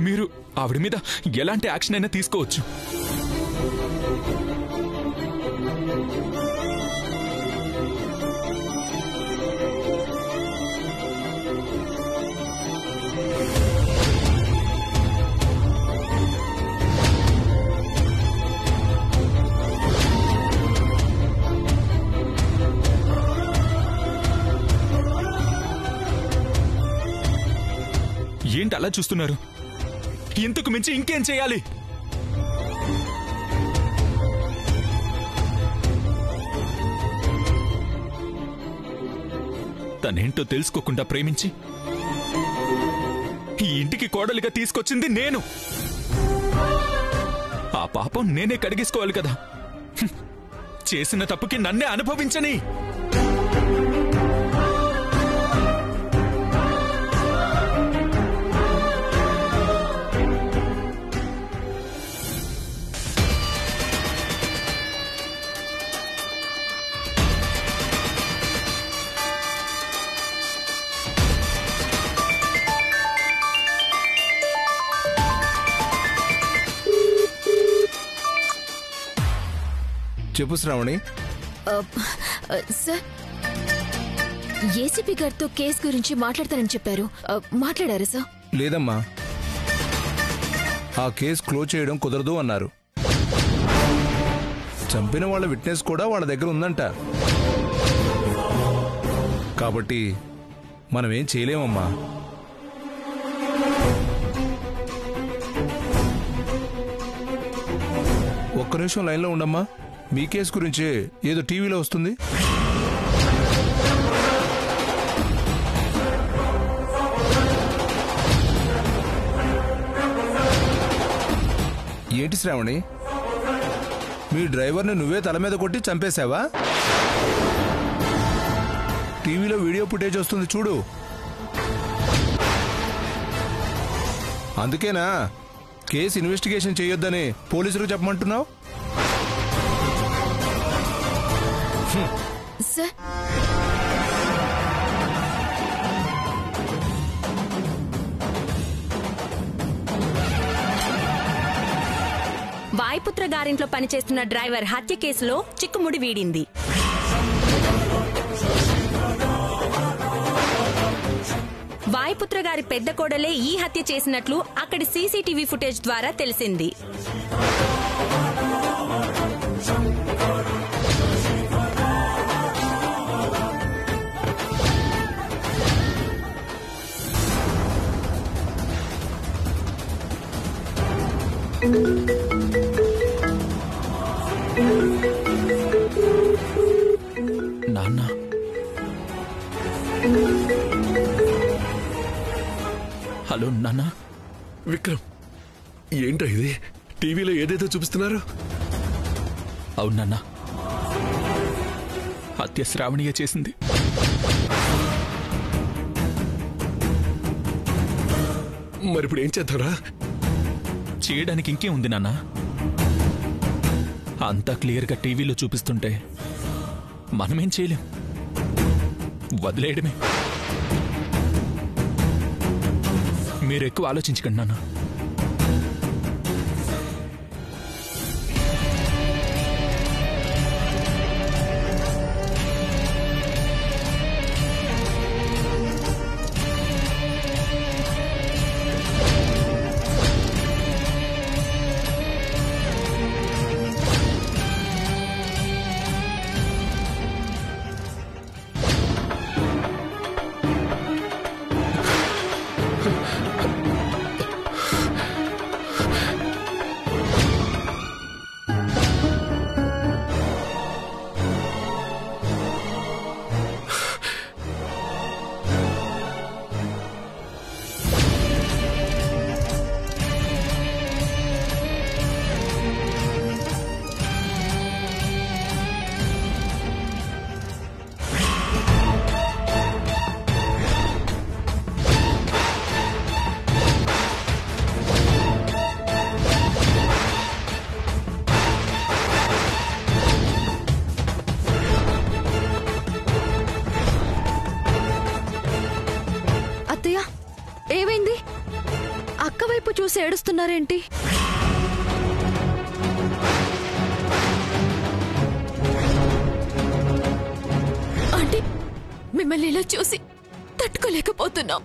మీరు ఆవిడ మీద ఎలాంటి యాక్షన్ అయినా తీసుకోవచ్చు. ఏంటి అలా చూస్తున్నారు? ఇంతకు మించి ఇంకేం చేయాలి? తనేంటో తెలుసుకోకుండా ప్రేమించి ఈ ఇంటికి కోడలిగా తీసుకొచ్చింది నేను. ఆ పాపం నేనే కడిగేసుకోవాలి కదా. చేసిన తప్పుకి నన్నే అనుభవించని. చెప్పు శ్రావణి. సార్, ఏసీపీ గారితో కేసు గురించి మాట్లాడతానని చెప్పారు. మాట్లాడారా సార్? లేదమ్మా, ఆ కేసు క్లోజ్ చేయడం కుదరదు అన్నారు. చంపిన వాళ్ళ విట్నెస్ కూడా వాళ్ళ దగ్గర ఉందంట. కాబట్టి మనం ఏం చేయలేమమ్మా. ఒక్క నిమిషం లైన్లో ఉండమ్మా. మీ కేసు గురించే ఏదో టీవీలో వస్తుంది. ఏంటి శ్రావణి, మీ డ్రైవర్ని నువ్వే తల మీద కొట్టి చంపేశావా? టీవీలో వీడియో ఫుటేజ్ వస్తుంది చూడు. అందుకేనా కేసు ఇన్వెస్టిగేషన్ చేయొద్దని పోలీసులకు చెప్పమంటున్నావు? సార్, వాయుపుత్ర గారింట్లో పనిచేస్తున్న డ్రైవర్ హత్య కేసులో చిక్కుముడి వీడింది. వాయుపుత్ర గారి పెద్ద కోడలే ఈ హత్య చేసినట్లు అక్కడి సీసీటీవీ ఫుటేజ్ ద్వారా తెలిసింది. నాన్న, హలో నాన్న. విక్రమ్, ఏంటో ఇది? టీవీలో ఏదేదో చూపిస్తున్నారు. అవును నాన్న, హత్య శ్రావణియే చేసింది. మరి ఇప్పుడు ఏం చేద్దారా? చేయడానికి ఇంకే ఉంది నాన్న. అంతా క్లియర్గా టీవీలో చూపిస్తుంటే మనమేం చేయలేం, వదిలేయడమే. మీరు ఎక్కువ ఆలోచించకండి నాన్న. అక్క వైపు చూసి ఏడుస్తున్నారేంటి? అంటే మిమ్మల్ని ఇలా చూసి తట్టుకోలేకపోతున్నాం.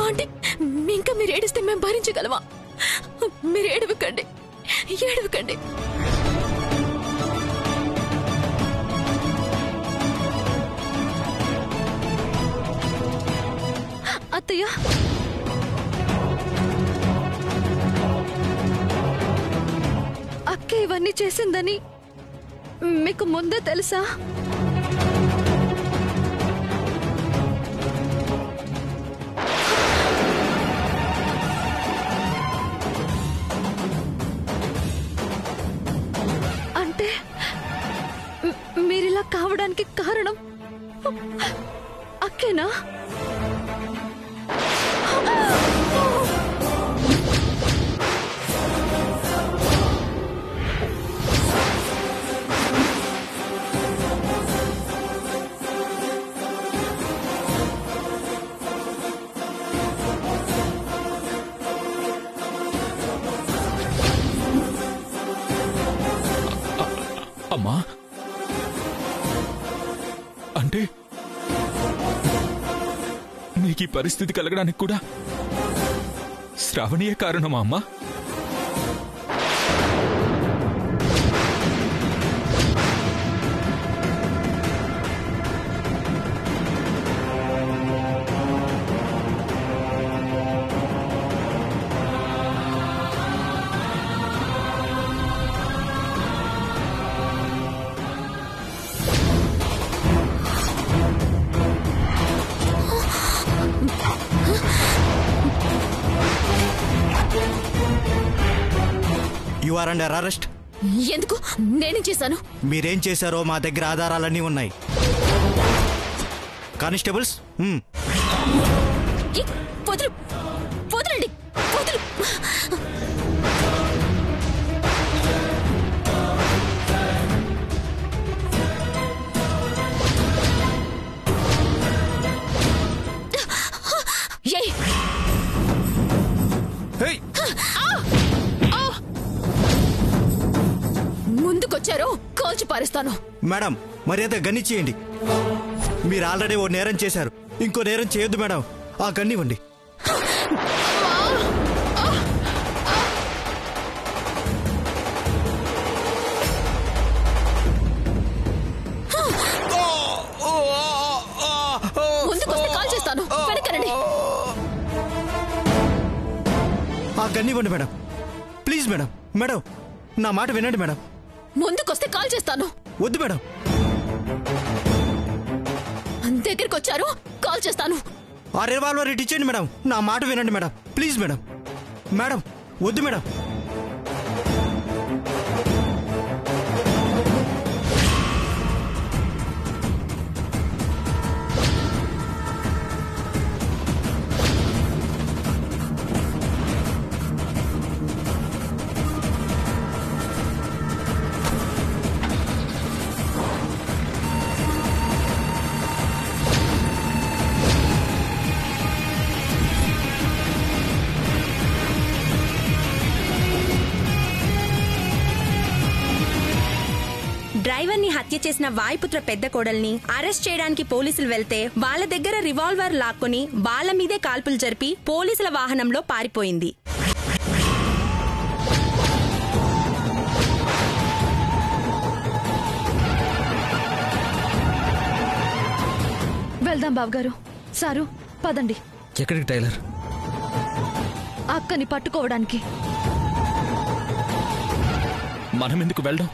అంటే ఇంకా మీరు ఏడిస్తే మేము భరించగలమా? మీరు ఏడవకండి, ఏడవకండి. అత్తయ్య, అక్క ఇవన్నీ చేసిందని మీకు ముందే తెలుసా? అంటే మీరిలా కావడానికి కారణం అక్కేనా? అమ్మా, అంటే నీకు ఈ పరిస్థితి కలగడానికి కూడా శ్రావణీయే కారణమా అమ్మా? You are under arrest. ఎందుకు? నేనేం చేశాను? మీరేం చేశారో మా దగ్గర ఆధారాలన్నీ ఉన్నాయి. కానిస్టేబుల్స్, వదులు, వదలండి, వదులు. ముందుకొచ్చారో కాల్చి పారేస్తాను. మేడం, మర్యాద గన్ని చేయండి. మీరు ఆల్రెడీ ఓ నేరం చేశారు, ఇంకో నేరం చేయొద్దు మేడం. ఆ గన్ని ఇవ్వండి. ముందుకొస్తే కాల్ చేస్తాను. వెనకరండి. ఆ గన్ని ఇవ్వండి మేడం, ప్లీజ్ మేడం. మేడం, నా మాట వినండి మేడం. ముందుకొస్తే కాల్ చేస్తాను. వద్దు మేడం. దగ్గరికి వచ్చారు, కాల్ చేస్తాను. ఆ రివాల్వర్ ఇటు ఇచ్చేయండి మేడం. నా మాట వినండి మేడం, ప్లీజ్ మేడం. మేడం, వద్దు మేడం. డ్రైవర్ ని హత్య చేసిన వాయుపుత్ర పెద్ద కోడల్ని అరెస్ట్ చేయడానికి పోలీసులు వెళ్తే వాళ్ళ దగ్గర రివాల్వర్ లాక్కొని వాళ్ళ మీదే కాల్పులు జరిపి పోలీసుల వాహనంలో పారిపోయింది. వెళ్దాం బావగారు. సారు, పదండి. ఎక్కడికి టైలర్? అక్కని పట్టుకోవడానికి. మనం ఎందుకు వెళ్దాం?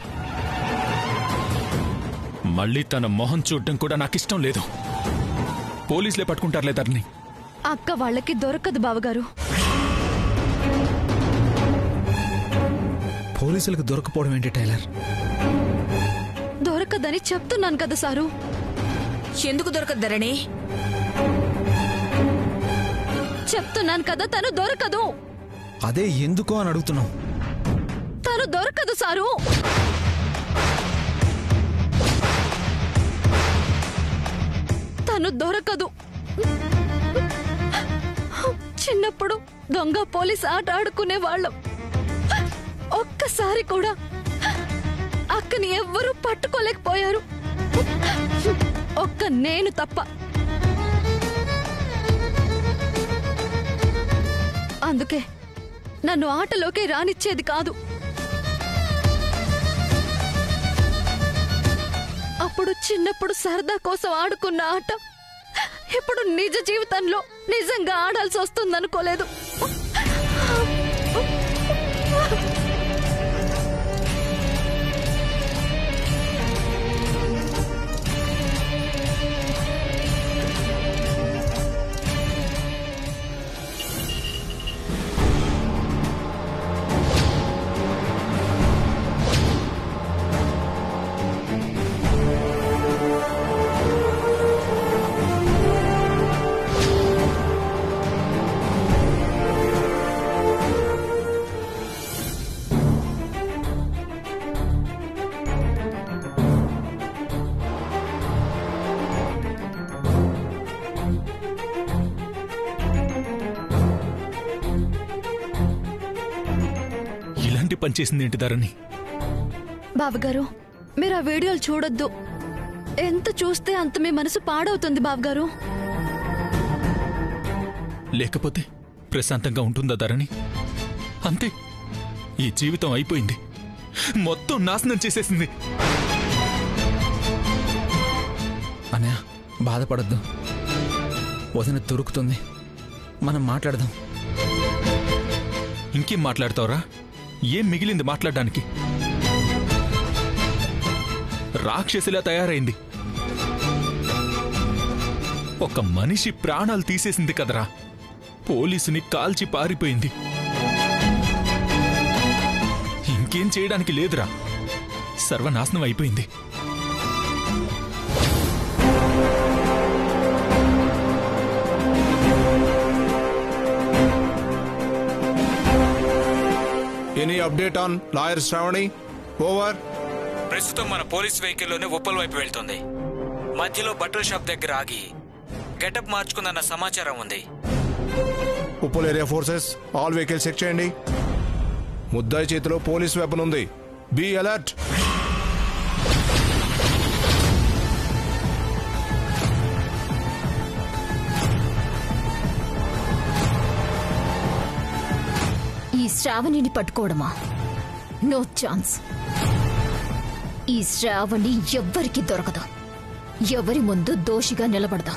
మళ్ళీ తన మొహం చూడటం కూడా నాకిష్టం లేదు. పోలీసులే పట్టుకుంటారులే ధరణి. అక్క వాళ్ళకి దొరకదు బావగారు. పోలీసులకు దొరకపోవడం ఏంటి టైలర్? దొరకదని చెప్తున్నాను కదా సారు. ఎందుకు దొరకదు ధరణి? చెప్తున్నాను కదా, తను దొరకదు. అదే ఎందుకో అని అడుగుతున్నాం. తను దొరకదు సారు. తను దొరకదు. చిన్నప్పుడు దొంగ పోలీస్ ఆట ఆడుకునే వాళ్ళం. ఒక్కసారి కూడా అక్కని ఎవ్వరూ పట్టుకోలేకపోయారు, ఒక్క నేను తప్ప. అందుకే నన్ను ఆటలోకి రానిచ్చేది కాదు. అప్పుడు చిన్నప్పుడు సరదా కోసం ఆడుకున్న ఆట ఇప్పుడు నిజ జీవితంలో నిజంగా ఆడాల్సి వస్తుందనుకోలేదు. పనిచేసింది ఏంటి ధరణి? బావగారు, మీరు ఆ వీడియోలు చూడొద్దు. ఎంత చూస్తే అంత మీ మనసు పాడవుతుంది బావగారు. లేకపోతే ప్రశాంతంగా ఉంటుందా ధరణి? అంతే, ఈ జీవితం అయిపోయింది, మొత్తం నాశనం చేసేసింది. అన్నయ్య బాధపడద్దు, వదిన దొరుకుతుంది, మనం మాట్లాడదాం. ఇంకేం మాట్లాడతావురా? ఏం మిగిలింది మాట్లాడడానికి? రాక్షసిలా తయారైంది, ఒక మనిషి ప్రాణాలు తీసేసింది కదరా, పోలీసుని కాల్చి పారిపోయింది. ఇంకేం చేయడానికి లేదురా, సర్వనాశనం అయిపోయింది. Any update on lawyer Shravani? Over. ప్రస్తుతం మన పోలీస్ వెహికల్లోనే ఉప్పల్ వైపు వెళ్తుంది. మధ్యలో బట్టల షాప్ దగ్గర ఆగి గెటప్ మార్చుకుందన్న సమాచారం ఉంది. Uppal area forces all vehicles check చేయండి. ముద్దాయి చేతిలో పోలీస్ వెపన్ ఉంది, బీ అలర్ట్. ఈ శ్రావణిని పట్టుకోవడమా? No chance. ఈ శ్రావణి ఎవ్వరికి దొరకదు, ఎవరి ముందు దోషిగా నిలబడదా.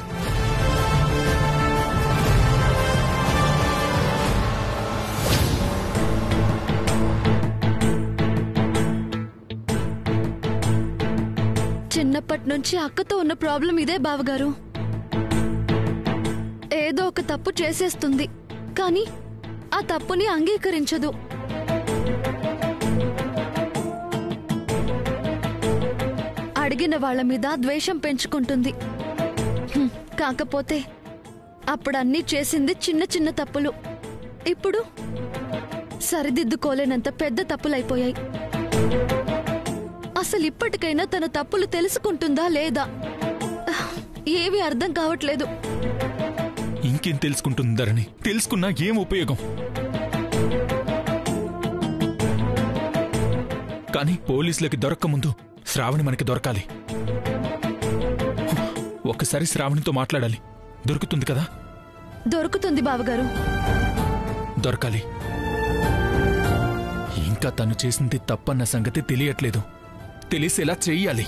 చిన్నప్పటి నుంచి అక్కతో ఉన్న ప్రాబ్లం ఇదే బావగారు. ఏదో ఒక తప్పు చేసేస్తుంది, కానీ ఆ తప్పుని అంగీకరించదు. అడిగిన వాళ్ళ మీద ద్వేషం పెంచుకుంటుంది. కాకపోతే అప్పుడన్నీ చేసింది చిన్న చిన్న తప్పులు, ఇప్పుడు సరిదిద్దుకోలేనంత పెద్ద తప్పులైపోయాయి. అసలు ఇప్పటికైనా తన తప్పులు తెలుసుకుంటుందా లేదా ఏమీ అర్థం కావట్లేదు. ఇంకేం తెలుసుకుంటుందరని? తెలుసుకున్నా ఏం ఉపయోగం? కానీ పోలీసులకి దొరక్క ముందు శ్రావణి మనకి దొరకాలి. ఒక్కసారి శ్రావణితో మాట్లాడాలి. దొరుకుతుంది కదా? దొరుకుతుంది బావగారు, దొరకాలి. ఇంకా తను చేసింది తప్పన్న సంగతి తెలియట్లేదు, తెలిసేలా చెయ్యాలి.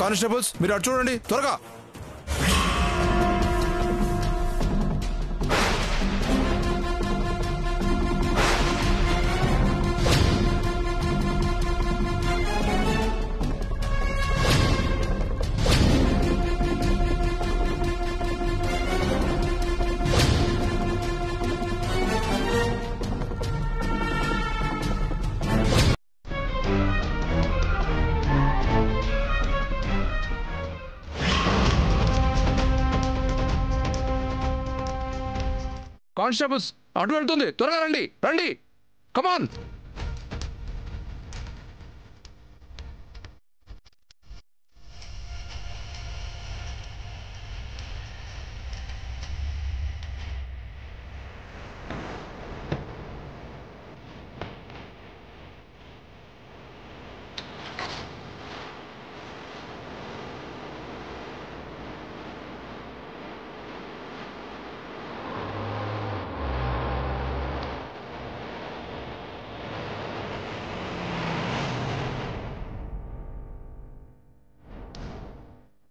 కానిస్టేబుల్స్ మీరు అటు చూడండి త్వరగా. కానిస్టేబుల్స్ అటు వెళ్తుంది, త్వరగా రండి రండి, కమాన్.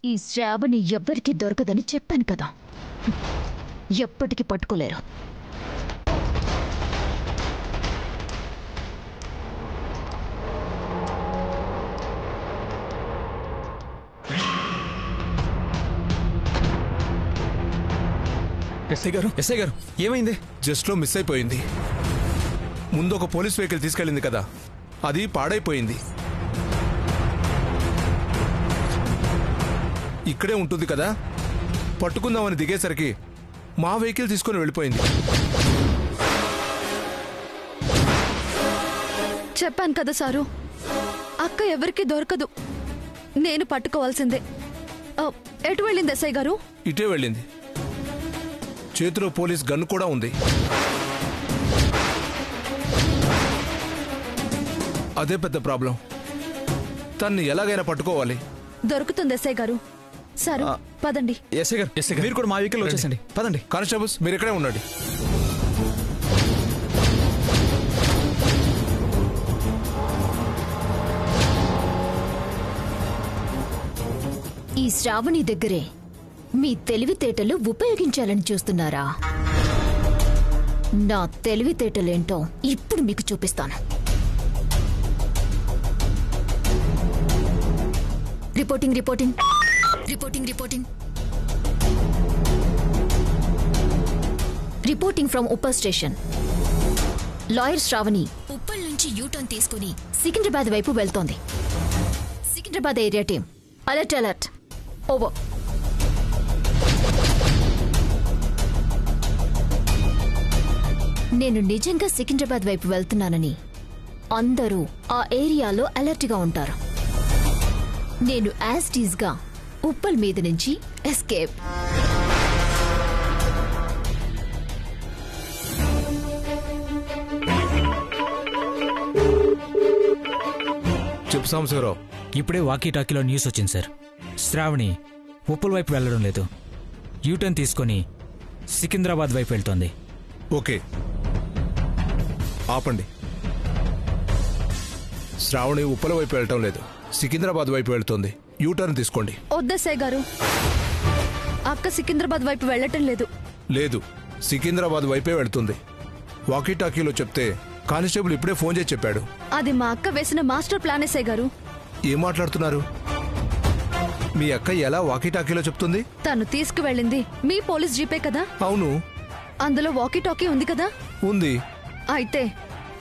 ఈ శ్రావణి ఎవ్వరికీ దొరకదని చెప్పాను కదా, ఎప్పటికీ పట్టుకోలేరు. ఎస్ఐ గారు ఏమైంది? జస్ట్ లో మిస్ అయిపోయింది. ముందు ఒక పోలీస్ వెహికల్ తీసుకెళ్ళింది కదా, అది పాడైపోయింది. ఇక్కడే ఉంటుంది కదా, పట్టుకుందామని దిగేసరికి మా వెహికల్ తీసుకొని వెళ్ళిపోయింది. చెప్పాను కదా సారు, అక్క ఎవరికి దొరకదు, నేను పట్టుకోవాల్సిందే. ఎటు వెళ్ళింది ఎస్ఐ గారు? ఇటే వెళ్ళింది. చేతిలో పోలీస్ గన్ కూడా ఉంది. అదే పెద్ద ప్రాబ్లం. తన్ని ఎలాగైనా పట్టుకోవాలి. దొరుకుతుంది ఎస్ఐ గారు. సారు పదండి. ఎస్ఐ గారు మీరు కూడా మా వెహికల్ వచ్చేసండి, పదండి. కానిస్టేబుల్స్ మీరు ఇక్కడే ఉండండి. ఈ శ్రావణి దగ్గరే మీ తెలివితేటలు ఉపయోగించాలని చూస్తున్నారా? నా తెలివితేటలేంటో ఇప్పుడు మీకు చూపిస్తాను. Reporting reporting reporting reporting reporting from Uppal station. Lawyer Shravani Uppal నుంచి యూటర్న్ తీసుకుని సికింద్రాబాద్ వైపు వెళ్తోంది. Secunderabad area team alert alert. Over. నేను నిజంగా సికింద్రాబాద్ వైపు వెళ్తున్నానని అందరూ ఆ ఏరియాలో అలర్ట్గా ఉంటారు. నేను యాజ్ గా ఉప్పల్ మీద నుంచి ఎస్కేప్. చెప్పు సాంబశివరావు. ఇప్పుడే వాకీ టాకీలో న్యూస్ వచ్చింది సార్. శ్రావణి ఉప్పల్ వైపు వెళ్ళడం లేదు, యూటర్న్ తీసుకొని సికింద్రాబాద్ వైపు వెళ్తోంది. ఓకే ఆపండి. శ్రావణి ఉప్పల వైపు వెళ్ళటం లేదు, సికింద్రాబాద్ వైపు వెళ్తోంది. యూటర్న్ తీసుకోండి. వద్దెస్ఐ గారు, అక్క సికింద్రాబాద్ వైపు వెళ్ళటం లేదు. లేదు, సికింద్రాబాద్ వైపే వెళ్తుంది. వాకీ టాకీలో చెప్తే కానిస్టేబుల్ ఇప్పుడే ఫోన్ చేసి చెప్పాడు. అది మా అక్క వేసిన మాస్టర్ ప్లాన్ ఎస్ఐ గారు. ఏం మాట్లాడుతున్నారు? మీ అక్క ఎలా వాకీ టాకీలో చెప్తుంది? తను తీసుకువెళ్ళింది మీ పోలీస్ జీపే కదా? అవును. అందులో వాకీ టాకీ ఉంది కదా? ఉంది. అయితే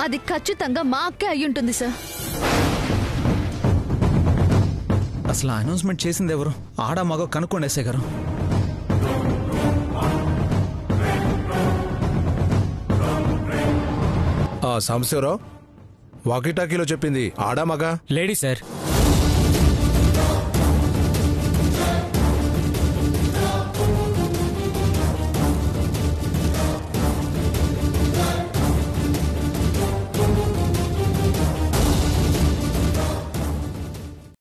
అది ఖచ్చితంగా మా అక్కే అయ్యుంటుంది సార్. అసలు అనౌన్స్మెంట్ చేసింది ఎవరు? ఆడా మగో కనుక్కోండి ఎస్ఐ గారు. సాంబశివరావు, వాకీ టాకీలో చెప్పింది ఆడా మగా? Lady sir.